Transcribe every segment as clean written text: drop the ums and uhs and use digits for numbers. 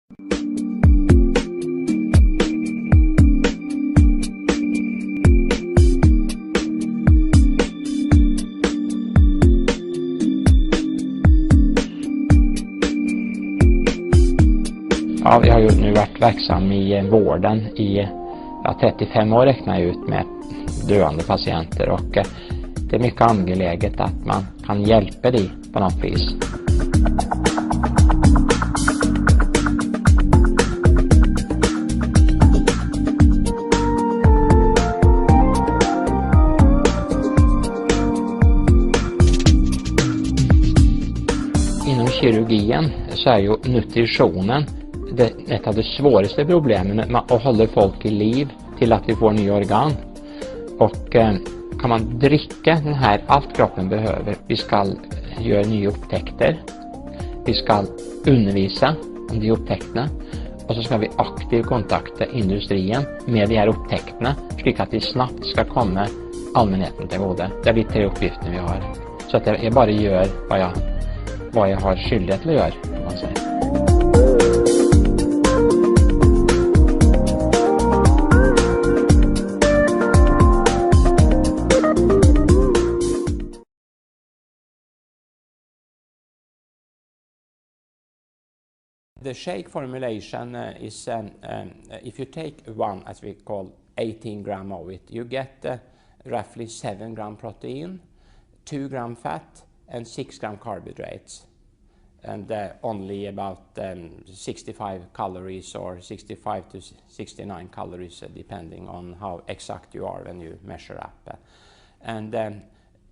Ja, jag har ju nu varit verksam i vården i 35 år räknar jag ut med döende patienter, och det är mycket angeläget att man kan hjälpa dig på något vis. Inom kirurgien så är ju nutritionen ett av de svåraste problemen, att hålla folk i liv till att vi får nya organ. Och kan man dricka den här allt kroppen behöver, vi ska göra nya upptäckter, vi ska undervisa om de upptäckterna, och så ska vi aktivt kontakta industrin med de här upptäckterna, så att vi snabbt ska komma allmänheten till godo. Det är de 3 uppgifter vi har. Så att jag bara gör vad jag har skyldighet att göra, kan man säga. The shake formulation is, if you take one, as we call 18 gram of it, you get roughly 7 gram protein, 2 gram fat, and 6 gram carbohydrates, and only about 65 calories or 65 to 69 calories, depending on how exact you are when you measure up. And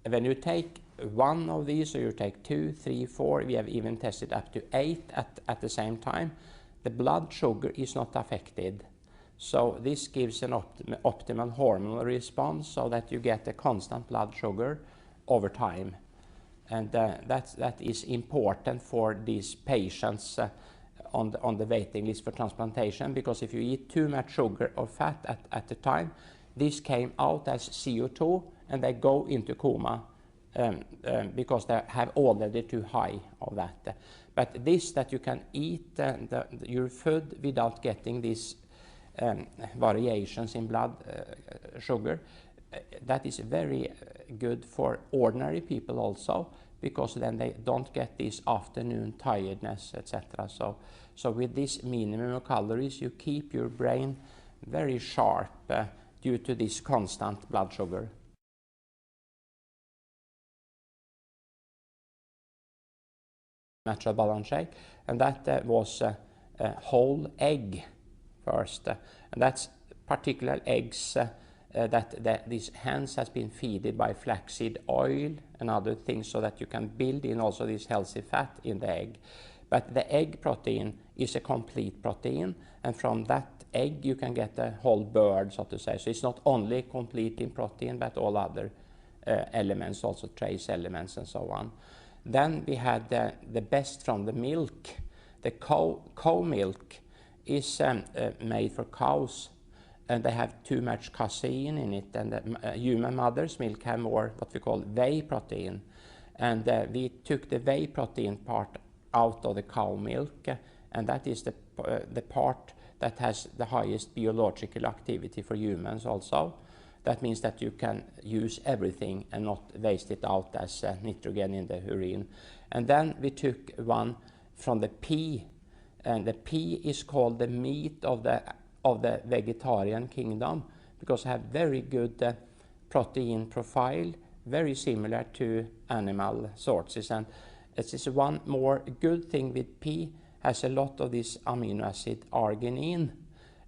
when you take one of these, or you take 2, 3, 4, we have even tested up to 8 at the same time, the blood sugar is not affected. So this gives an optimal hormonal response, so that you get a constant blood sugar over time. And that is important for these patients on the waiting list for transplantation, because if you eat too much sugar or fat at the time, this came out as CO2 and they go into coma. Because they have already too high of that. But this, that you can eat your food without getting these variations in blood sugar, that is very good for ordinary people also, because then they don't get this afternoon tiredness, etc. So with this minimum of calories, you keep your brain very sharp due to this constant blood sugar. Natural balance shake, and that was whole egg first, and that's particular eggs that these hens has been feeded by flaxseed oil and other things, so that you can build in also this healthy fat in the egg. But the egg protein is a complete protein, and from that egg you can get a whole bird, so to say. So it's not only complete in protein, but all other elements, also trace elements and so on. Then we had the best from the milk. The cow milk is made for cows, and they have too much casein in it, and the human mother's milk have more what we call whey protein. And we took the whey protein part out of the cow milk, and that is the part that has the highest biological activity for humans also. That means that you can use everything and not waste it out as nitrogen in the urine. And then we took one from the pea, and the pea is called the meat of the vegetarian kingdom, because it have very good protein profile, very similar to animal sources. And it is one more good thing with pea, has a lot of this amino acid arginine,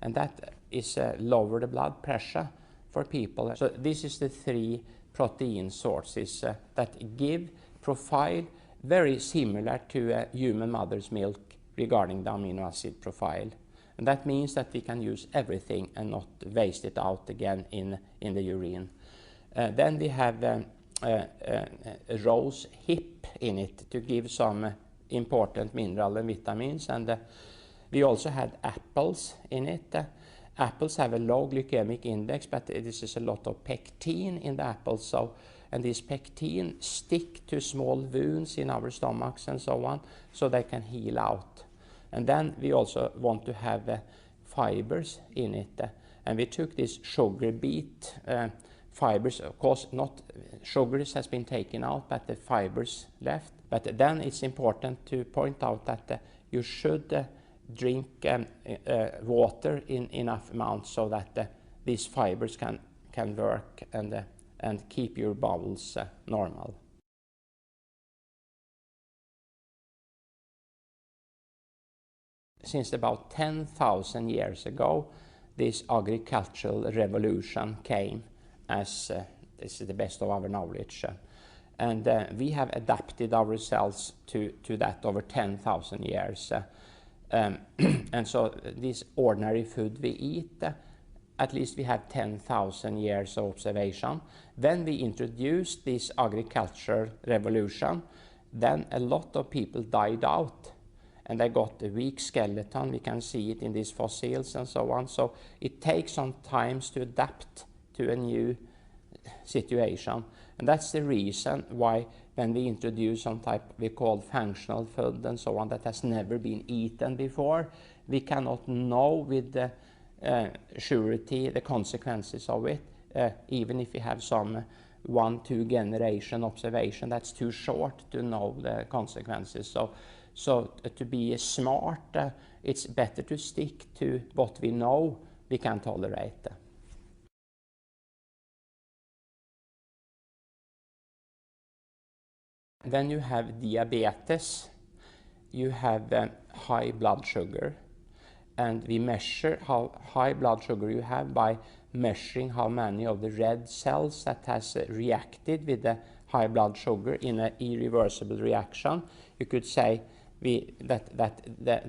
and that is lower the blood pressure for people. So this is the 3 protein sources that give profile very similar to a human mother's milk regarding the amino acid profile. And that means that we can use everything and not waste it out again in the urine. Then we have rose hip in it to give some important mineral and vitamins. And we also had apples in it. Apples have a low glycemic index, but this is a lot of pectin in the apples. And this pectin stick to small wounds in our stomachs and so on, so they can heal out. And then we also want to have fibers in it. And we took this sugar beet fibers, of course not sugars has been taken out, but the fibers left. But then it's important to point out that you should drink water in enough amounts so that these fibers can work and keep your bowels normal. Since about 10,000 years ago, this agricultural revolution came, as this is the best of our knowledge. And we have adapted ourselves to that over 10,000 years. And so this ordinary food we eat, at least we have 10,000 years of observation. When we introduced this agricultural revolution, then a lot of people died out. And they got a weak skeleton. We can see it in these fossils and so on. So it takes some time to adapt to a new situation. And that's the reason why when we introduce some type we call functional food and so on that has never been eaten before, we cannot know with the surety the consequences of it, even if we have some 1-2 generation observation. That's too short to know the consequences. So to be smart, it's better to stick to what we know we can tolerate. When you have diabetes, you have high blood sugar, and we measure how high blood sugar you have by measuring how many of the red cells that has reacted with the high blood sugar in an irreversible reaction. You could say that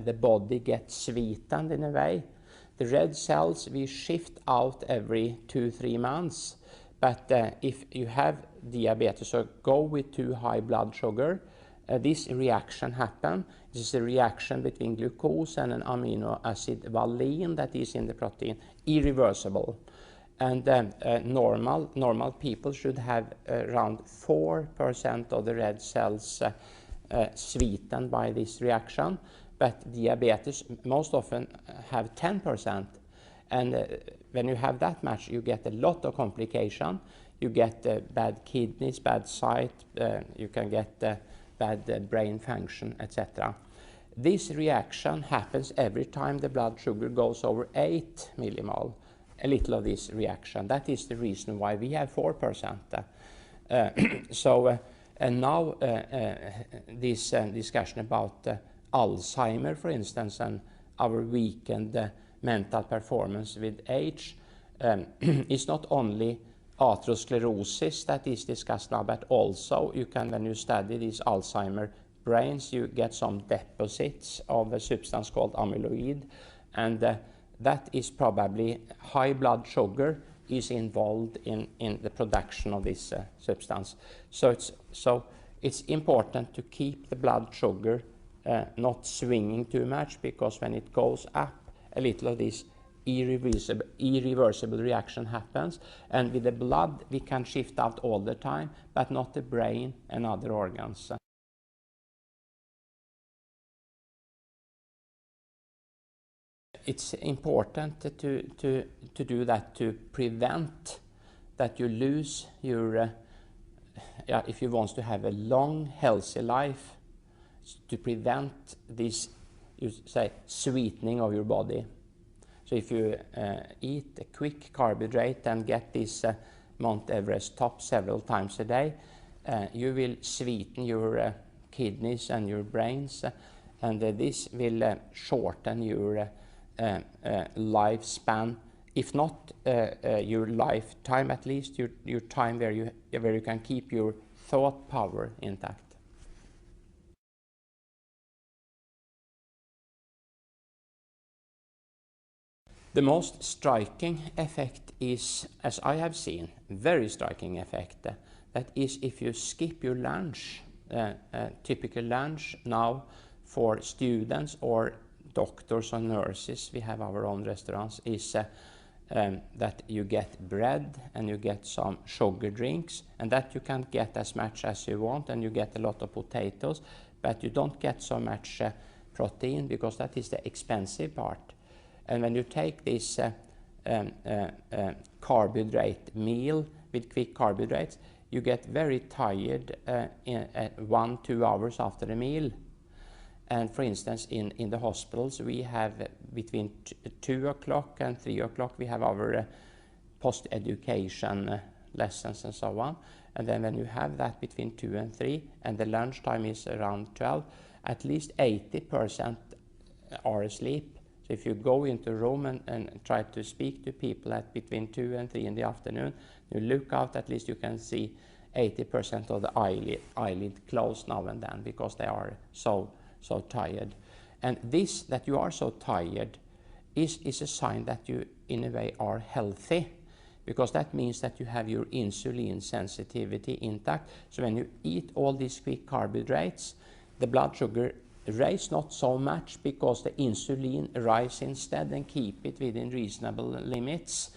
the body gets sweetened in a way. The red cells we shift out every 2-3 months, but if you have diabetes or go with too high blood sugar, this reaction happens. This is a reaction between glucose and an amino acid valine that is in the protein, irreversible. And normal people should have around 4% of the red cells sweetened by this reaction, but diabetes most often have 10%. And when you have that much, you get a lot of complication. You get bad kidneys, bad sight, you can get bad brain function, etc. This reaction happens every time the blood sugar goes over 8 millimole, a little of this reaction. That is the reason why we have 4%. And now this discussion about Alzheimer, for instance, and our weakened mental performance with age is not only atherosclerosis that is discussed now, but also you can, when you study these Alzheimer brains, you get some deposits of a substance called amyloid, and that is probably high blood sugar is involved in the production of this substance. So it's important to keep the blood sugar not swinging too much, because when it goes up, a little of this irreversible reaction happens, and with the blood we can shift out all the time, but not the brain and other organs. It's important to do that to prevent that you lose your, if you want to have a long, healthy life, to prevent this, you say, sweetening of your body. So if you eat a quick carbohydrate and get this Mount Everest top several times a day, you will sweeten your kidneys and your brains, and this will shorten your lifespan, if not your lifetime, at least your time where you can keep your thought power intact. The most striking effect is, as I have seen, very striking effect, that is if you skip your lunch, typical lunch now for students or doctors or nurses, we have our own restaurants, is that you get bread and you get some sugar drinks, and that you can't get as much as you want, and you get a lot of potatoes, but you don't get so much protein, because that is the expensive part. And when you take this carbohydrate meal with quick carbohydrates, you get very tired 1-2 hours after the meal. And for instance, in the hospitals, we have between 2 o'clock and 3 o'clock, we have our post-education lessons and so on. And then when you have that between 2 and 3, and the lunchtime is around 12, at least 80% are asleep. So if you go into a room and try to speak to people at between 2 and 3 in the afternoon, you look out, at least you can see 80% of the eyelid closed now and then, because they are so tired. And this, that you are so tired, is a sign that you in a way are healthy, because that means that you have your insulin sensitivity intact. So when you eat all these quick carbohydrates, the blood sugar rise not so much, because the insulin rise instead and keep it within reasonable limits.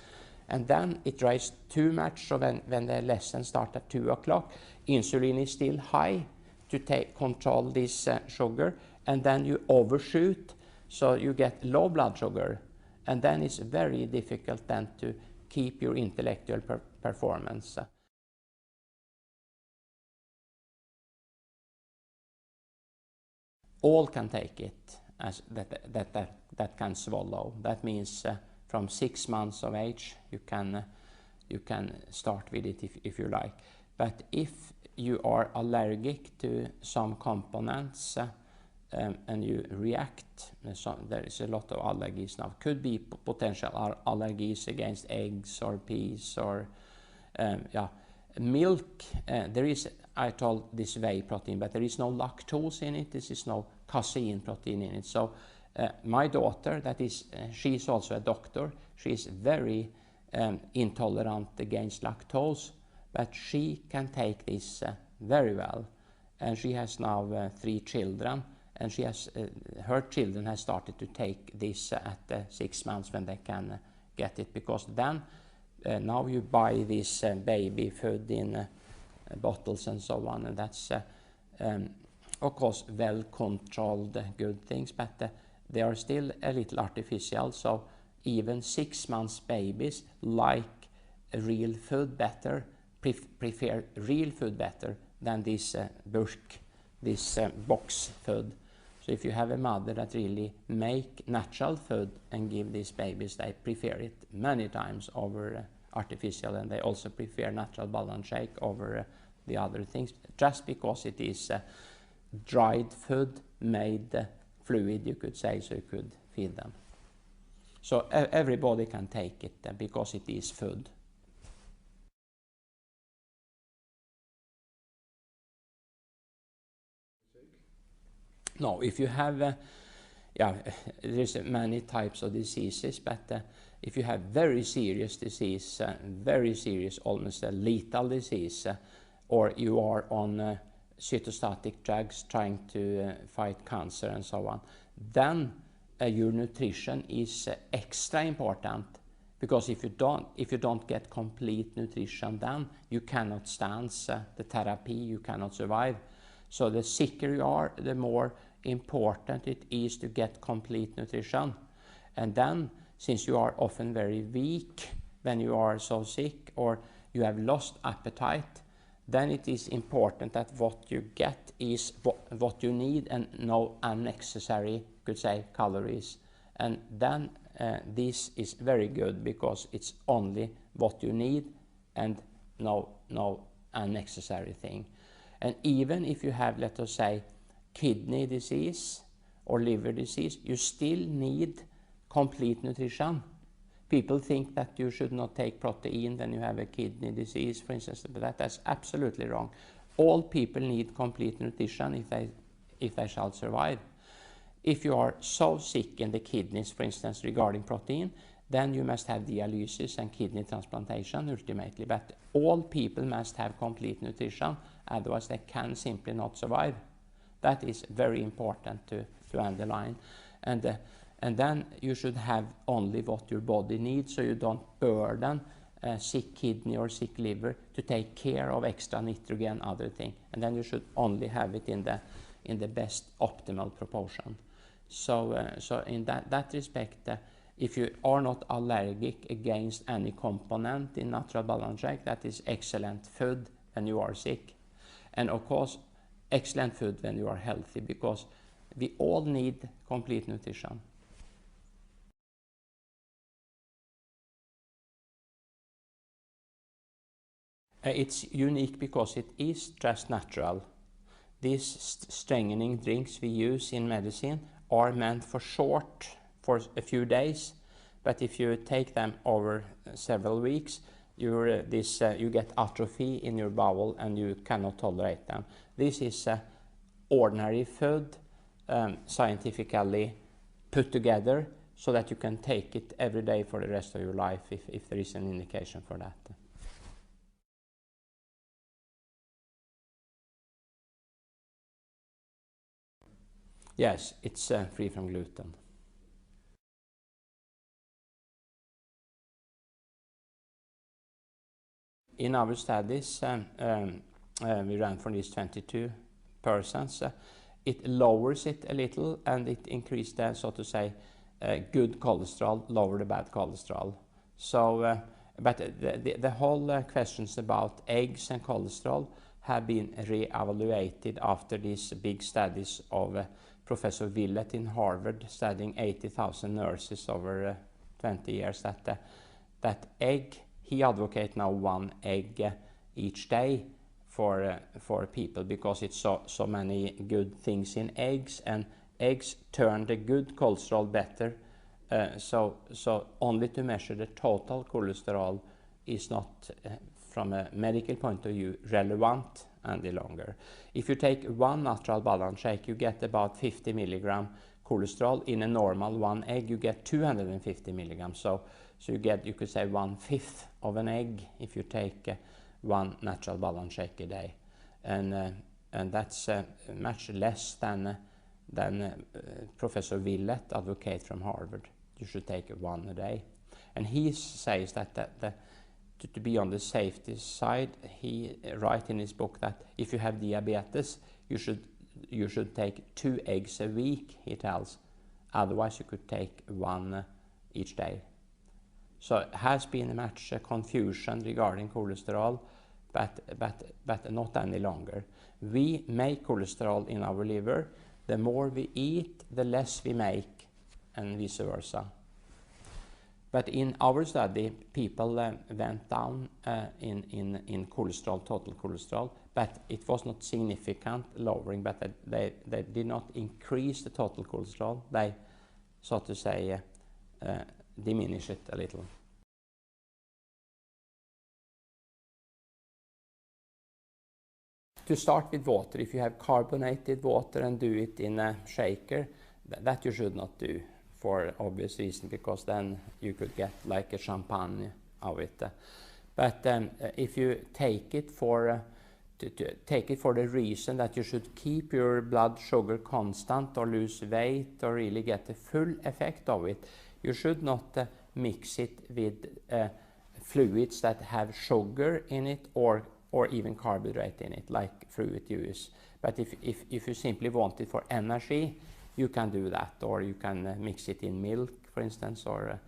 And then it rises too much, so when the lesson starts at 2 o'clock, insulin is still high to control this sugar, and then you overshoot, so you get low blood sugar, and then it's very difficult then to keep your intellectual performance. All can take it, as that can swallow. That means from 6 months of age you can start with it if you like. But if you are allergic to some components and you react, so there is a lot of allergies now. Could be potential allergies against eggs or peas or milk. There is, I told this whey protein, but there is no lactose in it. This is no casein protein in it. So my daughter, that is, she's also a doctor. She is very intolerant against lactose, but she can take this very well. And she has now 3 children, and she has her children has started to take this at 6 months when they can get it, because then now you buy this baby food in bottles and so on, and that's of course well controlled good things, but they are still a little artificial. So even 6 months babies like real food better, prefer real food better than this this box food. So if you have a mother that really make natural food and give these babies, they prefer it many times over artificial, and they also prefer natural balance shake over the other things, just because it is dried food made fluid, you could say, so you could feed them. So everybody can take it because it is food. No, if you have, there's many types of diseases, but if you have very serious disease, very serious, almost a lethal disease, or you are on cytostatic drugs trying to fight cancer and so on, then your nutrition is extra important, because if you don't get complete nutrition, then you cannot stand the therapy, you cannot survive. So the sicker you are, the more important it is to get complete nutrition. And then, since you are often very weak when you are so sick, or you have lost appetite, then it is important that what you get is what you need, and no unnecessary, could say, calories. And then this is very good, because it's only what you need and no unnecessary thing. And even if you have, let us say, kidney disease or liver disease, you still need complete nutrition. People think that you should not take protein when you have a kidney disease, for instance, but that's absolutely wrong. All people need complete nutrition if they shall survive. If you are so sick in the kidneys, for instance, regarding protein, then you must have dialysis and kidney transplantation ultimately. But all people must have complete nutrition, otherwise they can simply not survive. That is very important to underline. And then you should have only what your body needs, so you don't burden sick kidney or sick liver to take care of extra nitrogen and other things. And then you should only have it in the best optimal proportion. So in that respect, if you are not allergic against any component in natural balance shake, that is excellent food when you are sick. And of course, excellent food when you are healthy, because we all need complete nutrition. It's unique because it is just natural. These strengthening drinks we use in medicine are meant for a few days, but if you take them over several weeks, you get atrophy in your bowel and you cannot tolerate them. This is ordinary food, scientifically put together so that you can take it every day for the rest of your life if there is an indication for that. Yes, it's free from gluten. In our studies, we ran for these 22 persons. It lowers it a little, and it increased the, so to say, good cholesterol, lower the bad cholesterol. So, but the whole questions about eggs and cholesterol have been re-evaluated after these big studies of Professor Willett in Harvard, studying 80,000 nurses over 20 years. That egg, he advocates now 1 egg each day for people, because it's so many good things in eggs, and eggs turn the good cholesterol better. So only to measure the total cholesterol is not, from a medical point of view, relevant any longer. If you take 1 natural balance shake, you get about 50 milligram cholesterol. In a normal 1 egg, you get 250 milligrams. So you get, you could say, 1/5 of an egg if you take 1 natural balance shake a day, and that's much less than Professor Willett advocates from Harvard. You should take 1 a day, and he says that to be on the safety side, he writes in his book that if you have diabetes, you should take 2 eggs a week, he tells. Otherwise, you could take 1 each day. So it has been much confusion regarding cholesterol, but not any longer. We make cholesterol in our liver. The more we eat, the less we make, and vice versa. But in our study, people went down in cholesterol, total cholesterol, but it was not significant lowering, but they did not increase the total cholesterol. They, so to say, diminish it a little. To start with water, if you have carbonated water and do it in a shaker, that you should not do, for obvious reason, because then you could get like a champagne of it. But if you take it for the reason that you should keep your blood sugar constant or lose weight or really get the full effect of it, you should not mix it with fluids that have sugar in it or even carbohydrate in it, like fruit juice. But if you simply want it for energy, you can do that, or you can mix it in milk, for instance, or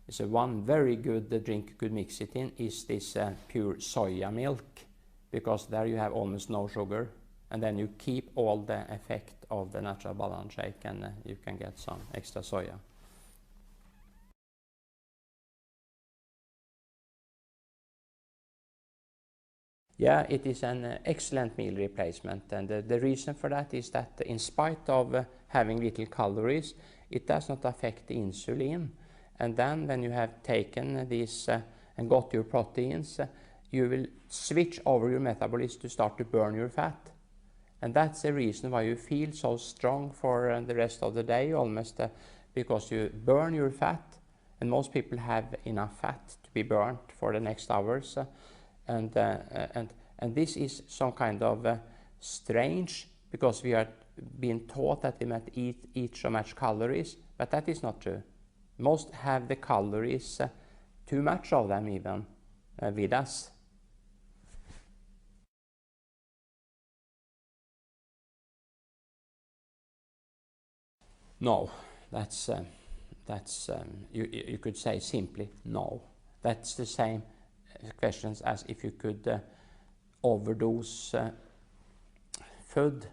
so one very good drink you could mix it in is this pure soya milk, because there you have almost no sugar, and then you keep all the effect of the natural balance shake, and you can get some extra soya. Yeah, it is an excellent meal replacement, and the reason for that is that in spite of having little calories, it does not affect the insulin. And then when you have taken this and got your proteins, you will switch over your metabolism to start to burn your fat. And that's the reason why you feel so strong for the rest of the day, almost, because you burn your fat, and most people have enough fat to be burnt for the next hours. And this is some kind of strange, because we are being taught that we must eat so much calories, but that is not true. Most have the calories, too much of them even, with us. No, you could say simply no. That's the same questions as if you could overdose food.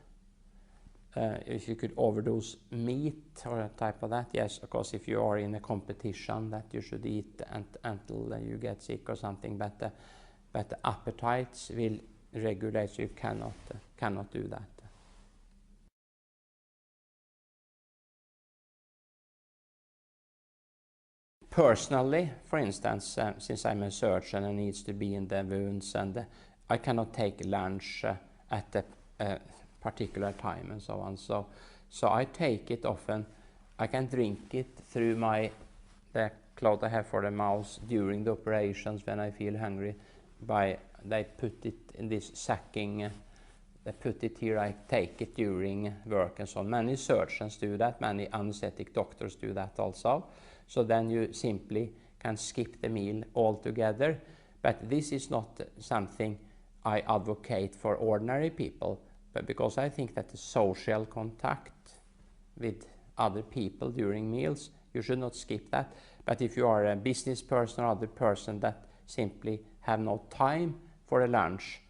If you could overdose meat or a type of that, yes, of course, if you are in a competition that you should eat until you get sick or something, but the appetites will regulate, so you cannot do that. Personally, for instance, since I'm a surgeon and needs to be in the wounds, and I cannot take lunch at a particular time and so on. So I take it often. I can drink it through the cloth I have for the mouth during the operations when I feel hungry. They put it in this sacking. They put it here. I take it during work and so on. Many surgeons do that. Many anesthetic doctors do that also. So then you simply can skip the meal altogether. But this is not something I advocate for ordinary people, but because I think that the social contact with other people during meals, you should not skip that. But if you are a business person or other person that simply have no time for a lunch,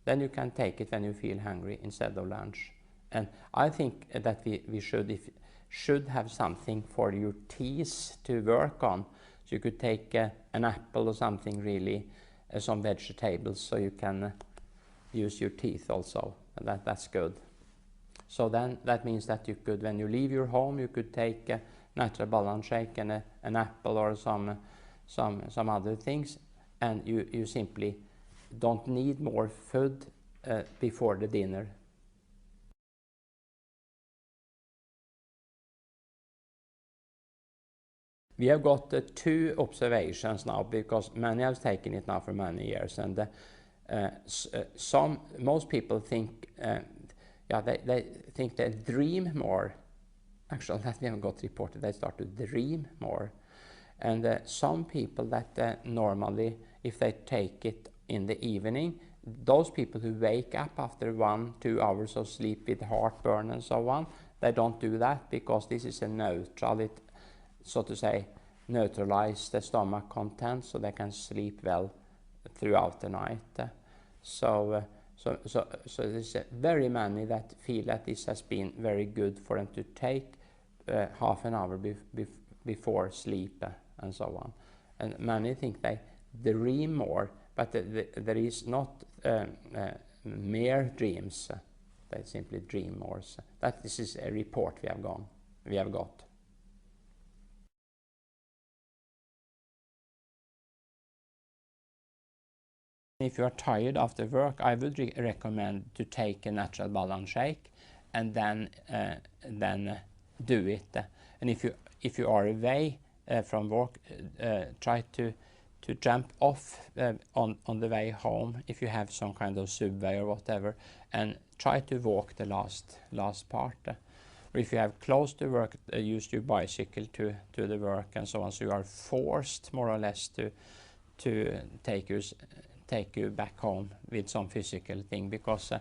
then you can take it when you feel hungry instead of lunch. And I think that we should have something for your teeth to work on. So you could take an apple or something, really, some vegetables, so you can use your teeth also. That's good. So then that means that you could, when you leave your home, you could take a natural balance shake and an apple or some other things, and you simply don't need more food before the dinner. We have got 2 observations now, because many have taken it now for many years, and most people think they think they dream more. Actually, that we haven't got reported. They start to dream more, and some people that normally, if they take it in the evening, those people who wake up after 1-2 hours of sleep with heartburn and so on, they don't do that, because this is a neutral. It, so to say, neutralize the stomach content, so they can sleep well throughout the night. So there's very many that feel that this has been very good for them to take half an hour before sleep and so on. And many think they dream more, but there is not mere dreams. They simply dream more. So this is a report we have got. If you are tired after work, I would recommend to take a natural balance shake and then do it. And if you are away from work, try to jump off on the way home, if you have some kind of subway or whatever, and try to walk the last part. Or if you have close to work, use your bicycle to the work and so on. So you are forced more or less to take you back home with some physical thing, because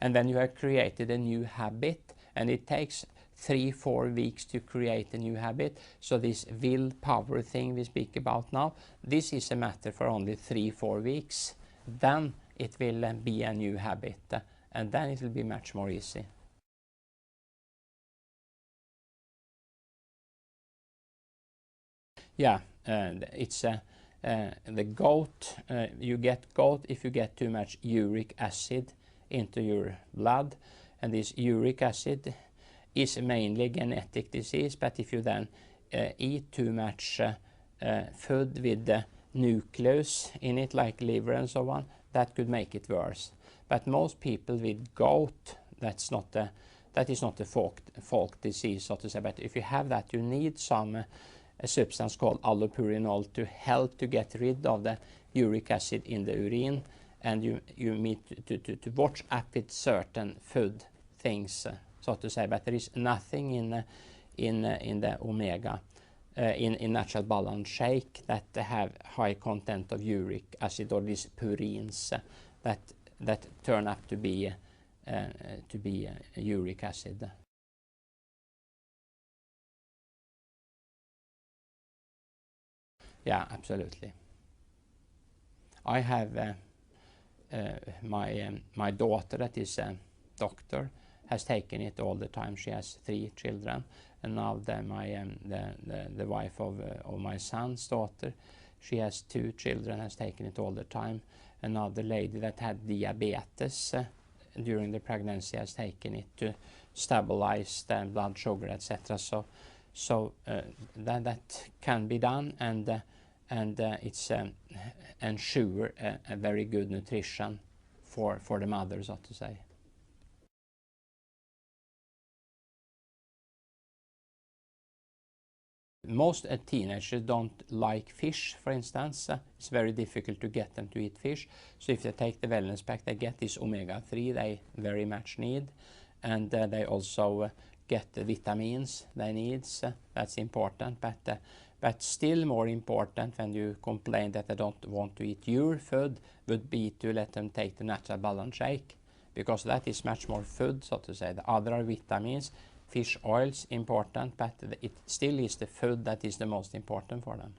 and then you have created a new habit, and it takes 3-4 weeks to create a new habit. So this willpower thing we speak about now, this is a matter for only 3-4 weeks. Then it will be a new habit, and then it will be much more easy. Yeah, it's the gout. You get gout if you get too much uric acid into your blood, and this uric acid is mainly a genetic disease. But if you then eat too much food with the nucleus in it, like liver and so on, that could make it worse. But most people with gout, that is not a folk disease, so to say. But if you have that, you need some a substance called allopurinol to help to get rid of the uric acid in the urine, and you need to watch up with certain food things, so to say. But there is nothing in the omega in natural balance shake that have high content of uric acid, or these purines that turn up to be uric acid. Yeah, absolutely. I have my daughter that is a doctor has taken it all the time. She has 3 children, and now the wife of my son's daughter, she has 2 children, has taken it all the time. And now the lady that had diabetes during the pregnancy has taken it to stabilize the blood sugar, etc. So that can be done, and it's ensure a very good nutrition for the mother, so to say. Most teenagers don't like fish, for instance. It's very difficult to get them to eat fish. So if they take the wellness pack, they get this omega-3 they very much need, and they also get the vitamins they need. That's important, but still more important when you complain that they don't want to eat your food would be to let them take the natural balance shake, because that is much more food, so to say. The other are vitamins. Fish oils important, but it still is the food that is the most important for them.